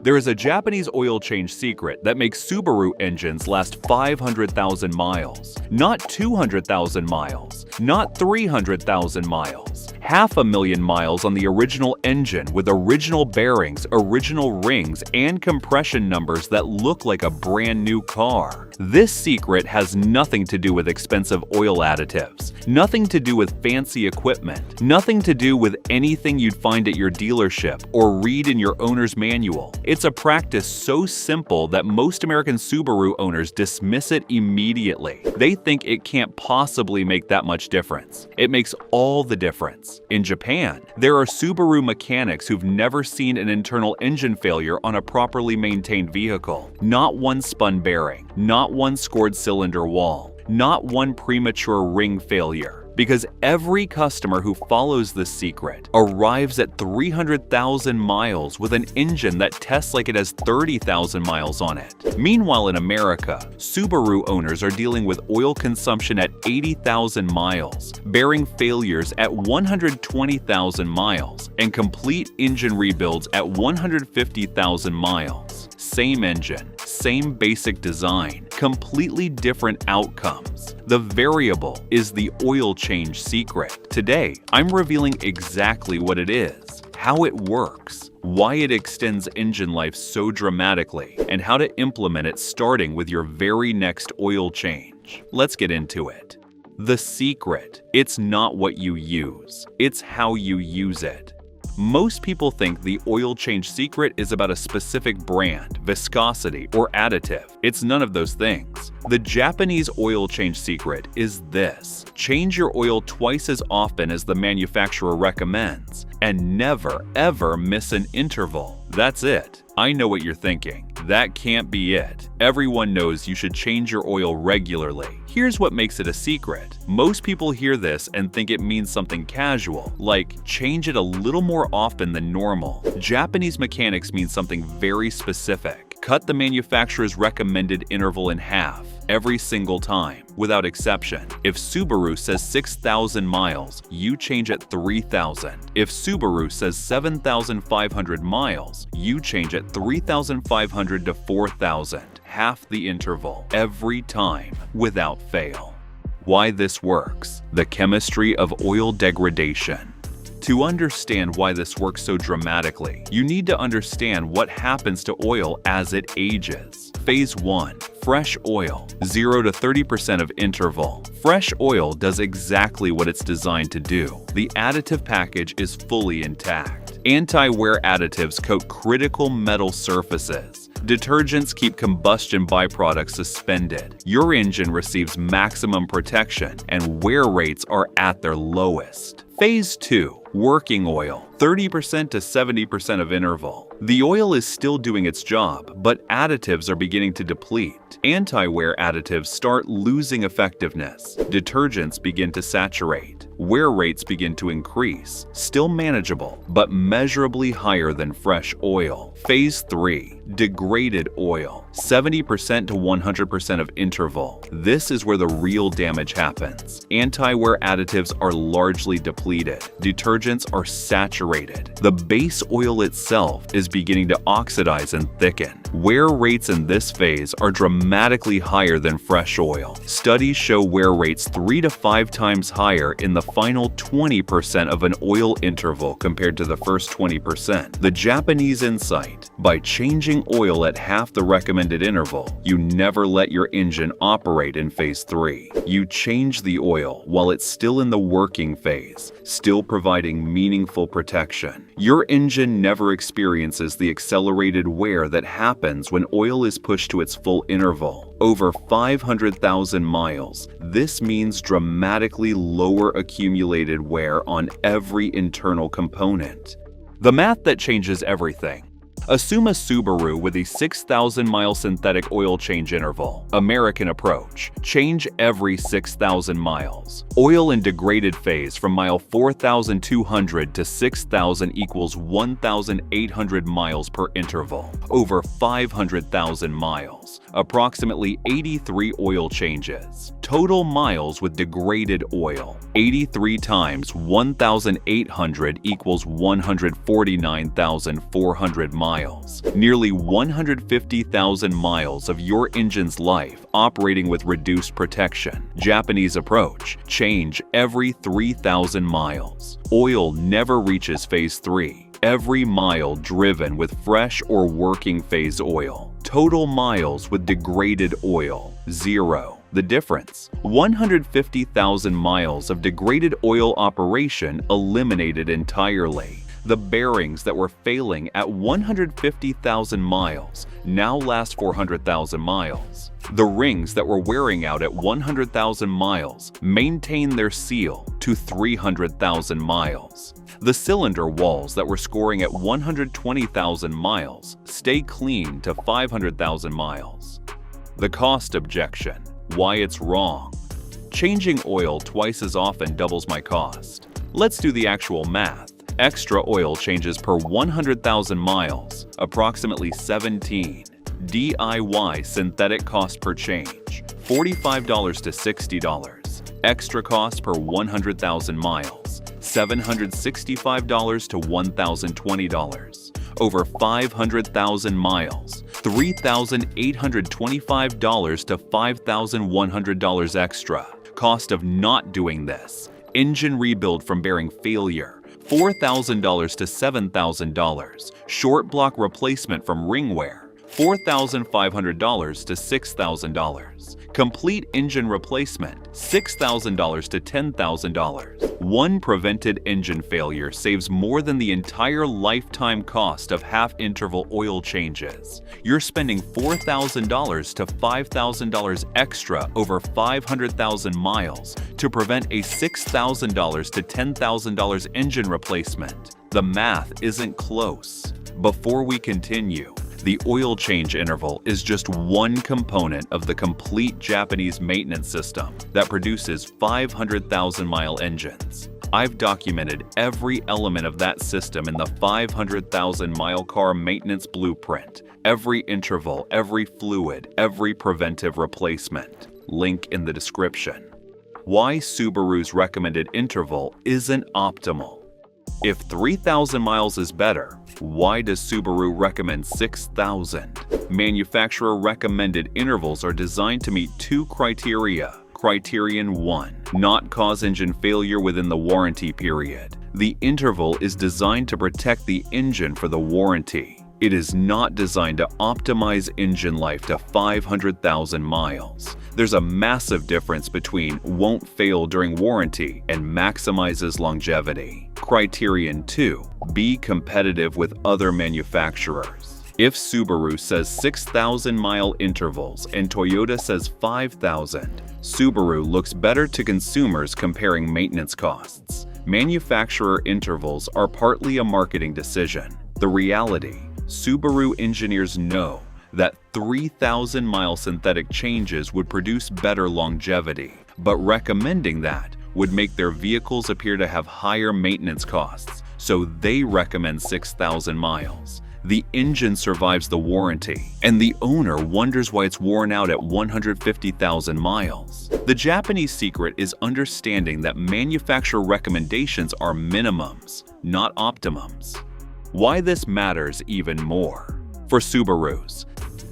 There is a Japanese oil change secret that makes Subaru engines last 500,000 miles. Not 200,000 miles, not 300,000 miles. 500,000 miles on the original engine with original bearings, original rings, and compression numbers that look like a brand new car. This secret has nothing to do with expensive oil additives, nothing to do with fancy equipment, nothing to do with anything you'd find at your dealership or read in your owner's manual. It's a practice so simple that most American Subaru owners dismiss it immediately. They think it can't possibly make that much difference. It makes all the difference. In Japan, there are Subaru mechanics who've never seen an internal engine failure on a properly maintained vehicle. Not one spun bearing, not one scored cylinder wall, not one premature ring failure. Because every customer who follows this secret arrives at 300,000 miles with an engine that tests like it has 30,000 miles on it. Meanwhile, in America, Subaru owners are dealing with oil consumption at 80,000 miles, bearing failures at 120,000 miles, and complete engine rebuilds at 150,000 miles. Same engine, same basic design, completely different outcomes. The variable is the oil change secret. Today, I'm revealing exactly what it is, how it works, why it extends engine life so dramatically, and how to implement it starting with your very next oil change. Let's get into it. The secret. It's not what you use, it's how you use it. Most people think the oil change secret is about a specific brand, viscosity, or additive. It's none of those things. The Japanese oil change secret is this: change your oil twice as often as the manufacturer recommends, and never, ever miss an interval. That's it. I know what you're thinking. That can't be it. Everyone knows you should change your oil regularly. Here's what makes it a secret. Most people hear this and think it means something casual, like change it a little more often than normal. Japanese mechanics mean something very specific. Cut the manufacturer's recommended interval in half every single time, without exception. If Subaru says 6,000 miles, you change at 3,000. If Subaru says 7,500 miles, you change at 3,500 to 4,000. Half the interval, every time, without fail. Why this works: the chemistry of oil degradation. To understand why this works so dramatically, you need to understand what happens to oil as it ages. Phase 1. Fresh oil, 0 to 30% of interval. Fresh oil does exactly what it's designed to do. The additive package is fully intact. Anti-wear additives coat critical metal surfaces. Detergents keep combustion byproducts suspended. Your engine receives maximum protection, and wear rates are at their lowest. Phase 2. Working oil, 30% to 70% of interval. The oil is still doing its job, but additives are beginning to deplete. Anti-wear additives start losing effectiveness. Detergents begin to saturate. Wear rates begin to increase. Still manageable, but measurably higher than fresh oil. Phase 3. Degraded oil, 70% to 100% of interval. This is where the real damage happens. Anti-wear additives are largely depleted. Detergents are saturated. The base oil itself is beginning to oxidize and thicken. Wear rates in this phase are dramatically higher than fresh oil. Studies show wear rates 3 to 5 times higher in the final 20% of an oil interval compared to the first 20%. The Japanese insight: by changing oil at half the recommended interval, you never let your engine operate in phase 3. You change the oil while it's still in the working phase, still providing meaningful protection. Your engine never experiences the accelerated wear that happens when oil is pushed to its full interval. Over 500,000 miles, this means dramatically lower accumulated wear on every internal component. The math that changes everything. Assume a Subaru with a 6,000-mile synthetic oil change interval. American approach: change every 6,000 miles. Oil in degraded phase from mile 4,200 to 6,000 equals 1,800 miles per interval. Over 500,000 miles. Approximately 83 oil changes. Total miles with degraded oil. 83 times 1,800 equals 149,400 miles. Nearly 150,000 miles of your engine's life operating with reduced protection. Japanese approach: change every 3,000 miles. Oil never reaches phase 3. Every mile driven with fresh or working phase oil. Total miles with degraded oil, 0. The difference: 150,000 miles of degraded oil operation eliminated entirely. The bearings that were failing at 150,000 miles now last 400,000 miles. The rings that were wearing out at 100,000 miles maintain their seal to 300,000 miles. The cylinder walls that were scoring at 120,000 miles stay clean to 500,000 miles. The cost objection: why it's wrong. Changing oil twice as often doubles my cost. Let's do the actual math. Extra oil changes per 100,000 miles, approximately 17. DIY synthetic cost per change, $45 to $60. Extra cost per 100,000 miles, $765 to $1,020. Over 500,000 miles, $3,825 to $5,100 extra. Cost of not doing this: engine rebuild from bearing failure, $4,000 to $7,000. Short block replacement from ring wear, $4,500 to $6,000. Complete engine replacement, $6,000 to $10,000. One prevented engine failure saves more than the entire lifetime cost of half-interval oil changes. You're spending $4,000 to $5,000 extra over 500,000 miles to prevent a $6,000 to $10,000 engine replacement. The math isn't close. Before we continue, the oil change interval is just one component of the complete Japanese maintenance system that produces 500,000-mile engines. I've documented every element of that system in the 500,000-mile car maintenance blueprint. Every interval, every fluid, every preventive replacement. Link in the description. Why Subaru's recommended interval isn't optimal. If 3,000 miles is better, why does Subaru recommend 6,000? Manufacturer recommended intervals are designed to meet two criteria. Criterion 1: not cause engine failure within the warranty period. The interval is designed to protect the engine for the warranty. It is not designed to optimize engine life to 500,000 miles. There's a massive difference between won't fail during warranty and maximizes longevity. Criterion 2: be competitive with other manufacturers. If Subaru says 6,000-mile intervals and Toyota says 5,000, Subaru looks better to consumers comparing maintenance costs. Manufacturer intervals are partly a marketing decision. The reality: Subaru engineers know that 3,000-mile synthetic changes would produce better longevity, but recommending that would make their vehicles appear to have higher maintenance costs, so they recommend 6,000 miles. The engine survives the warranty, and the owner wonders why it's worn out at 150,000 miles. The Japanese secret is understanding that manufacturer recommendations are minimums, not optimums. Why this matters even more. For Subarus,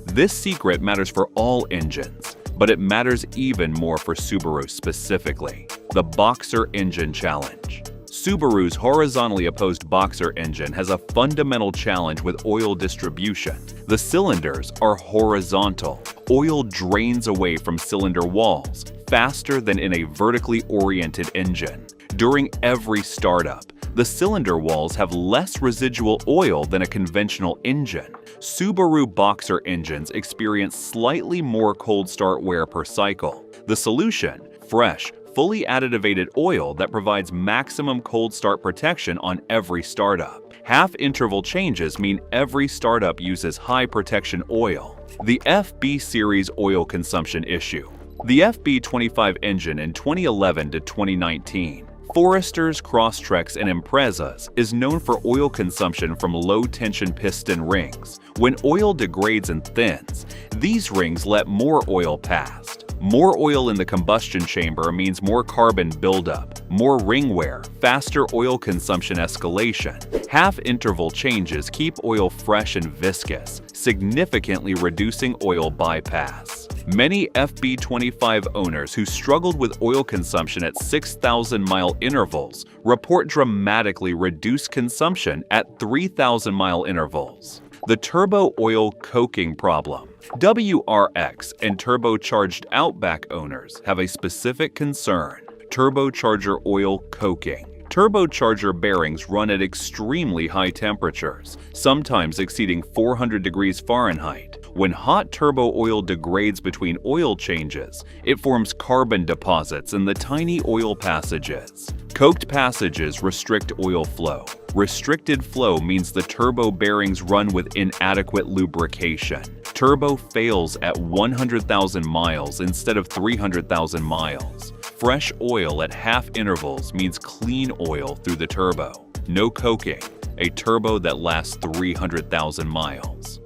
this secret matters for all engines, but it matters even more for Subaru specifically. The Boxer Engine Challenge. Subaru's horizontally opposed Boxer engine has a fundamental challenge with oil distribution. The cylinders are horizontal. Oil drains away from cylinder walls faster than in a vertically oriented engine. During every startup, the cylinder walls have less residual oil than a conventional engine. Subaru Boxer engines experience slightly more cold start wear per cycle. The solution: fresh, fully additivated oil that provides maximum cold start protection on every startup. Half-interval changes mean every startup uses high protection oil. The FB series oil consumption issue. The FB25 engine in 2011 to 2019. Foresters, Crosstreks, and Imprezas is known for oil consumption from low-tension piston rings. When oil degrades and thins, these rings let more oil past. More oil in the combustion chamber means more carbon buildup, more ring wear, faster oil consumption escalation. Half-interval changes keep oil fresh and viscous, significantly reducing oil bypass. Many FB25 owners who struggled with oil consumption at 6,000-mile intervals report dramatically reduced consumption at 3,000-mile intervals. The turbo oil coking problem. WRX and turbocharged Outback owners have a specific concern: turbocharger oil coking. Turbocharger bearings run at extremely high temperatures, sometimes exceeding 400 degrees Fahrenheit. When hot turbo oil degrades between oil changes, it forms carbon deposits in the tiny oil passages. Coked passages restrict oil flow. Restricted flow means the turbo bearings run with inadequate lubrication. Turbo fails at 100,000 miles instead of 300,000 miles. Fresh oil at half intervals means clean oil through the turbo. No coking, a turbo that lasts 300,000 miles.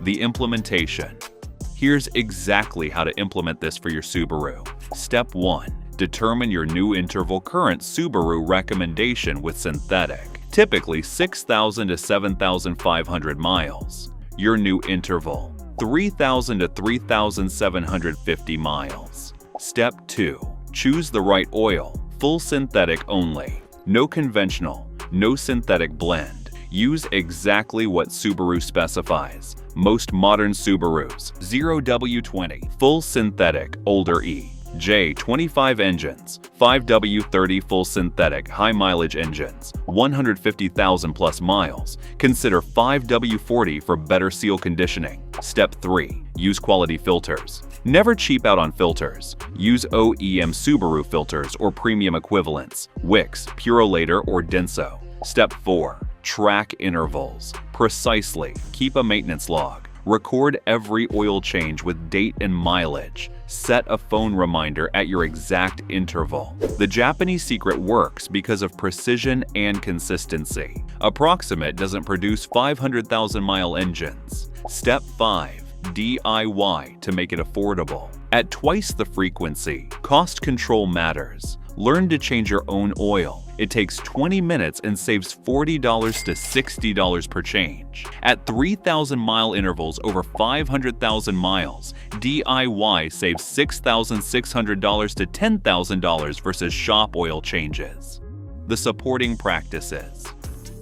The implementation. Here's exactly how to implement this for your Subaru. Step 1. Determine your new interval current Subaru recommendation with synthetic, typically 6,000 to 7,500 miles. Your new interval, 3,000 to 3,750 miles. Step 2. Choose the right oil, full synthetic only. No conventional, no synthetic blend. Use exactly what Subaru specifies. Most modern Subarus, 0W20, full synthetic, older E. J25 engines, 5W30 full synthetic high mileage engines, 150,000 plus miles. Consider 5W40 for better seal conditioning. Step 3. Use quality filters. Never cheap out on filters. Use OEM Subaru filters or premium equivalents, Wix, Purolator, or Denso. Step 4. Track intervals. Precisely. Keep a maintenance log. Record every oil change with date and mileage. Set a phone reminder at your exact interval. The Japanese secret works because of precision and consistency. Approximate doesn't produce 500,000-mile engines. Step 5. DIY to make it affordable. At twice the frequency, cost control matters. Learn to change your own oil. It takes 20 minutes and saves $40 to $60 per change. At 3,000-mile intervals over 500,000 miles, DIY saves $6,600 to $10,000 versus shop oil changes. The supporting practices.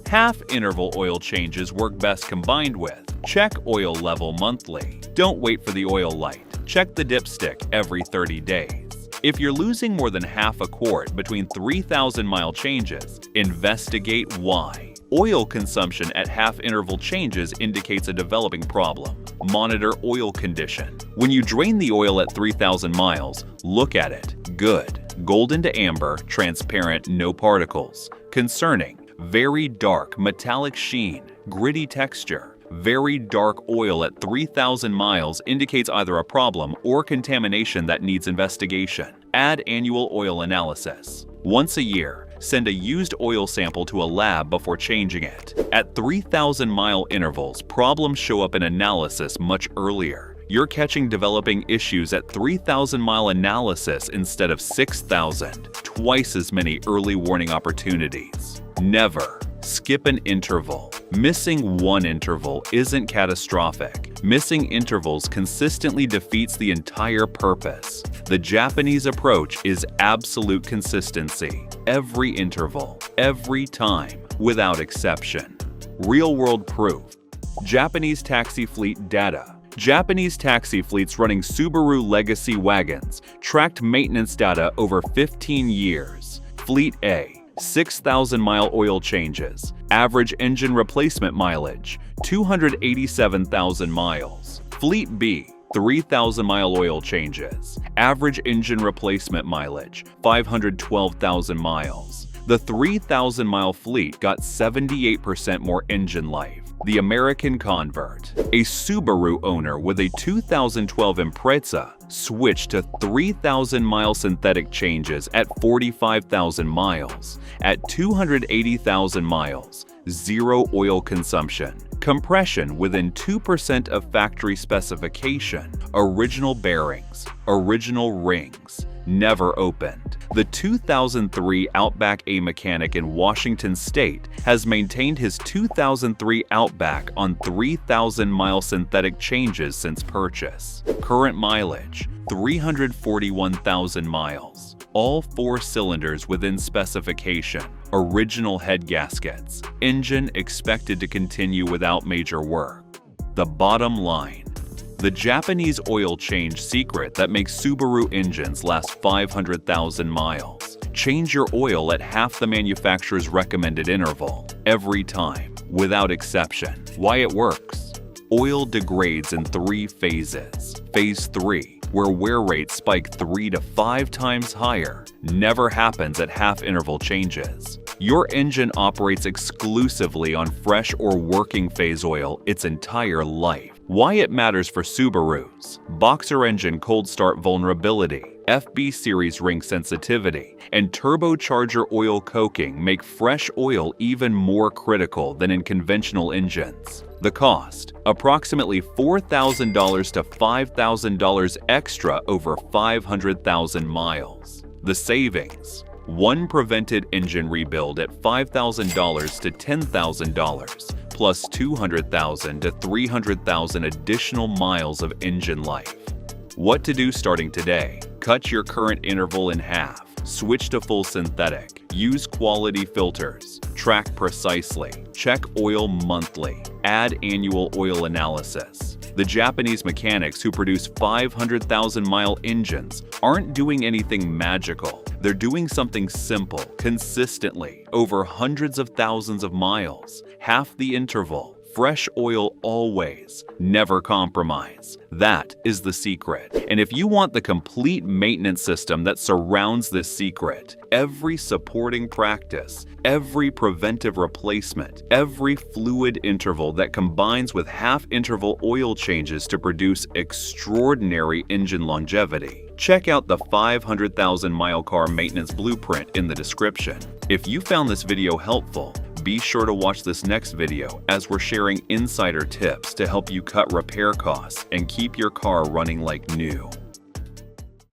Half-interval oil changes work best combined with: check oil level monthly. Don't wait for the oil light. Check the dipstick every 30 days. If you're losing more than half a quart between 3,000-mile changes, investigate why. Oil consumption at half-interval changes indicates a developing problem. Monitor oil condition. When you drain the oil at 3,000 miles, look at it. Good. Golden to amber, transparent, no particles. Concerning. Very dark, metallic sheen, gritty texture. Very dark oil at 3,000 miles indicates either a problem or contamination that needs investigation. Add annual oil analysis. Once a year, send a used oil sample to a lab before changing it. At 3,000-mile intervals, problems show up in analysis much earlier. You're catching developing issues at 3,000-mile analysis instead of 6,000, twice as many early warning opportunities. Never skip an interval. Missing one interval isn't catastrophic. Missing intervals consistently defeats the entire purpose. The Japanese approach is absolute consistency. Every interval, every time, without exception. Real-world proof. Japanese taxi fleet data. Japanese taxi fleets running Subaru legacy wagons tracked maintenance data over 15 years. Fleet A. 6,000-mile oil changes. Average engine replacement mileage, 287,000 miles. Fleet B, 3,000-mile oil changes. Average engine replacement mileage, 512,000 miles. The 3,000-mile fleet got 78% more engine life. The American convert. A Subaru owner with a 2012 Impreza switched to 3,000-mile synthetic changes at 45,000 miles. At 280,000 miles, zero oil consumption, compression within 2% of factory specification, original bearings, original rings, never opened. The 2003 Outback A mechanic in Washington State has maintained his 2003 Outback on 3,000-mile synthetic changes since purchase. Current mileage, 341,000 miles. All 4 cylinders within specification, original head gaskets, engine expected to continue without major work. The bottom line: the Japanese oil change secret that makes Subaru engines last 500,000 miles. Change your oil at half the manufacturer's recommended interval, every time, without exception. Why it works: oil degrades in 3 phases. Phase 3, where wear rates spike 3 to 5 times higher, never happens at half-interval changes. Your engine operates exclusively on fresh or working phase oil its entire life. Why it matters for Subarus: boxer engine cold start vulnerability, FB series ring sensitivity, and turbocharger oil coking make fresh oil even more critical than in conventional engines. The cost: approximately $4,000 to $5,000 extra over 500,000 miles. The savings: one prevented engine rebuild at $5,000 to $10,000, plus 200,000 to 300,000 additional miles of engine life. What to do starting today: cut your current interval in half, switch to full synthetic, use quality filters, track precisely, check oil monthly, add annual oil analysis. The Japanese mechanics who produce 500,000-mile engines aren't doing anything magical. They're doing something simple, consistently, over hundreds of thousands of miles, half the interval, fresh oil always, never compromise. That is the secret. And if you want the complete maintenance system that surrounds this secret, every supporting practice, every preventive replacement, every fluid interval that combines with half-interval oil changes to produce extraordinary engine longevity, check out the 500,000-mile car maintenance blueprint in the description. If you found this video helpful, be sure to watch this next video as we're sharing insider tips to help you cut repair costs and keep your car running like new.